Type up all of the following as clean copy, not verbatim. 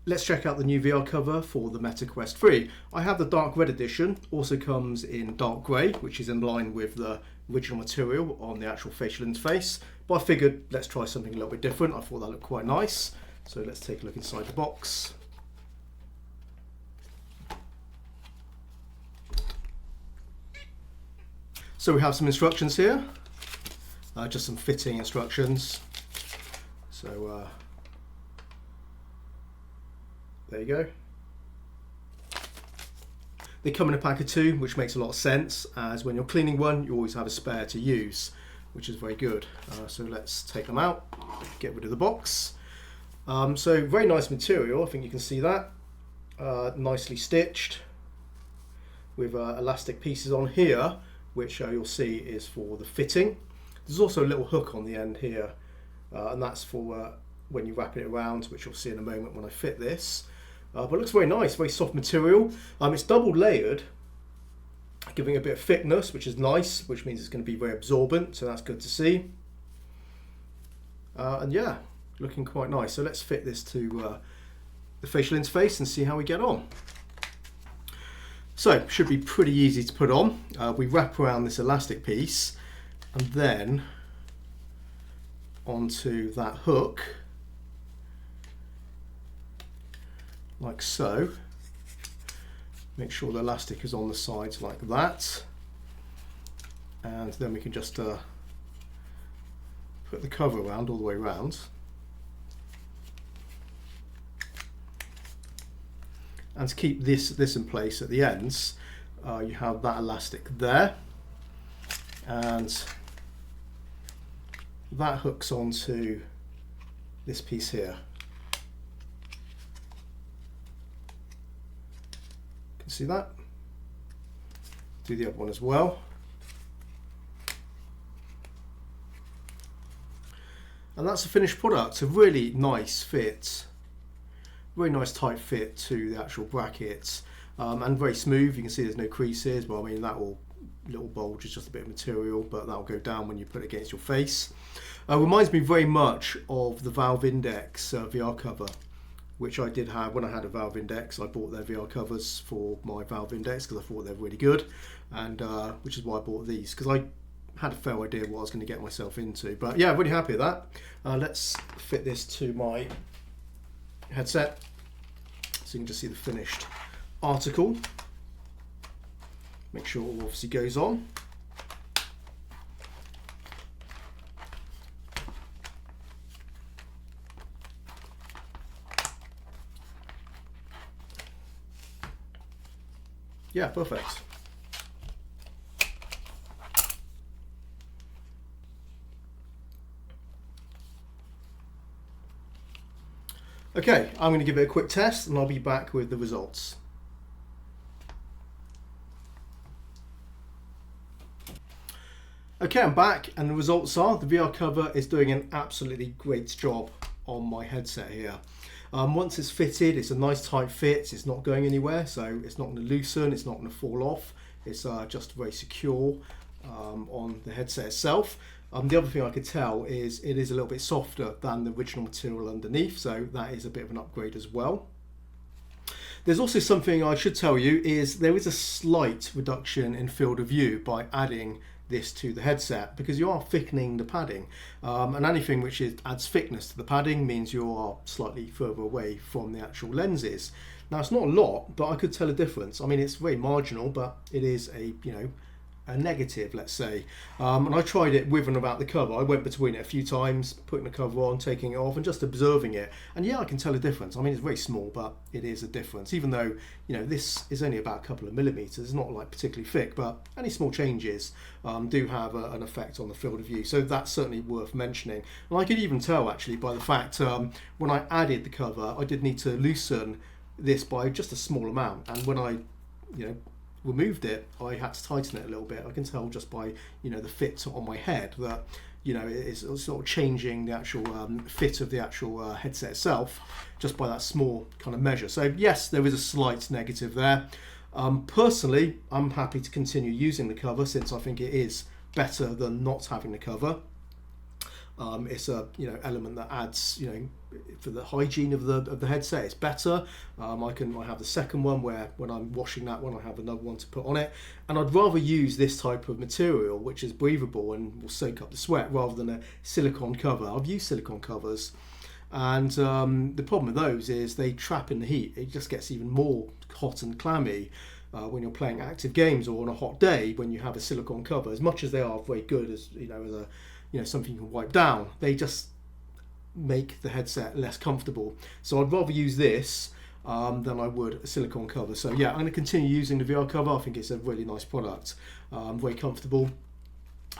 let's check out the new VR cover for the Meta Quest 3. I have the dark red edition, also comes in dark grey, which is in line with the original material on the actual facial interface. But I figured let's try something a little bit different. I thought that looked quite nice. So let's take a look inside the box. So we have some instructions here, just some fitting instructions. So there you go. They come in a pack of 2, which makes a lot of sense, as when you're cleaning one, you always have a spare to use, which is very good. So let's take them out, get rid of the box. So very nice material, I think you can see that. Nicely stitched with elastic pieces on here, which you'll see is for the fitting. There's also a little hook on the end here, and that's for when you wrap it around, which you'll see in a moment when I fit this. But it looks very nice, very soft material. It's double layered, giving a bit of thickness, which is nice, which means it's going to be very absorbent, so that's good to see. And yeah, looking quite nice. So let's fit this to the facial interface and see how we get on. So, should be pretty easy to put on. We wrap around this elastic piece and then onto that hook, like so. Make sure the elastic is on the sides like that, and then we can just put the cover around all the way around. And to keep this in place at the ends, you have that elastic there, and that hooks onto this piece here. Can see that? Do the other one as well. And that's the finished product. A really nice fit. Very nice tight fit to the actual brackets, and very smooth. You can see there's no creases. Well, I mean, that little bulge is just a bit of material, but that will go down when you put it against your face. Reminds me very much of the Valve Index VR cover, which I did have when I had a Valve Index. I bought their VR covers for my Valve Index because I thought they were really good, and which is why I bought these, because I had a fair idea what I was going to get myself into. But yeah, really happy with that. Let's fit this to my headset so you can just see the finished article. Make sure it all obviously goes on. Yeah, perfect. Okay, I'm going to give it a quick test and I'll be back with the results. Okay, I'm back, and the results are the VR cover is doing an absolutely great job on my headset here. Once it's fitted, it's a nice tight fit, it's not going anywhere, so it's not going to loosen, it's not going to fall off, it's just very secure on the headset itself. The other thing I could tell is it is a little bit softer than the original material underneath, so that is a bit of an upgrade as well. There's also something I should tell you, is there is a slight reduction in field of view by adding this to the headset, because you are thickening the padding, and anything which adds thickness to the padding means you are slightly further away from the actual lenses. Now, it's not a lot, but I could tell a difference. I mean, it's very marginal, but it is a negative, let's say. And I tried it with and without the cover. I went between it a few times, putting the cover on, taking it off, and just observing it. And yeah, I can tell a difference. I mean, it's very small, but it is a difference. Even though, this is only about a couple of millimeters, it's not like particularly thick, but any small changes do have an effect on the field of view. So that's certainly worth mentioning. And I could even tell actually by the fact when I added the cover, I did need to loosen this by just a small amount. And when I, removed it, I had to tighten it a little bit. I can tell just by the fit on my head that it is sort of changing the actual fit of the actual headset itself just by that small kind of measure. So yes, there is a slight negative there. Personally, I'm happy to continue using the cover since I think it is better than not having the cover. It's a element that adds for the hygiene of the headset, it's better. I have the second one where when I'm washing that one, I have another one to put on it, and I'd rather use this type of material which is breathable and will soak up the sweat rather than a silicone cover. I've used silicone covers, and the problem with those is they trap in the heat. It just gets even more hot and clammy when you're playing active games or on a hot day. When you have a silicone cover, as much as they are very good as something you can wipe down, they just make the headset less comfortable. So I'd rather use this than I would a silicone cover. So yeah, I'm going to continue using the VR cover. I think it's a really nice product, very comfortable,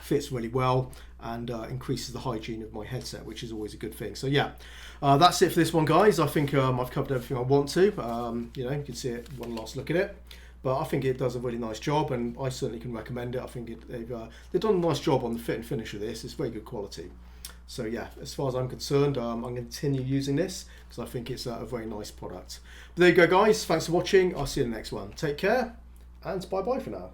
fits really well, and increases the hygiene of my headset, which is always a good thing. So yeah, that's it for this one, guys. I think I've covered everything I want to. You can see it, one last look at it. But I think it does a really nice job, and I certainly can recommend it. I think they've done a nice job on the fit and finish of this. It's very good quality. So yeah, as far as I'm concerned, I'm going to continue using this because I think it's a very nice product. But there you go, guys. Thanks for watching. I'll see you in the next one. Take care, and bye-bye for now.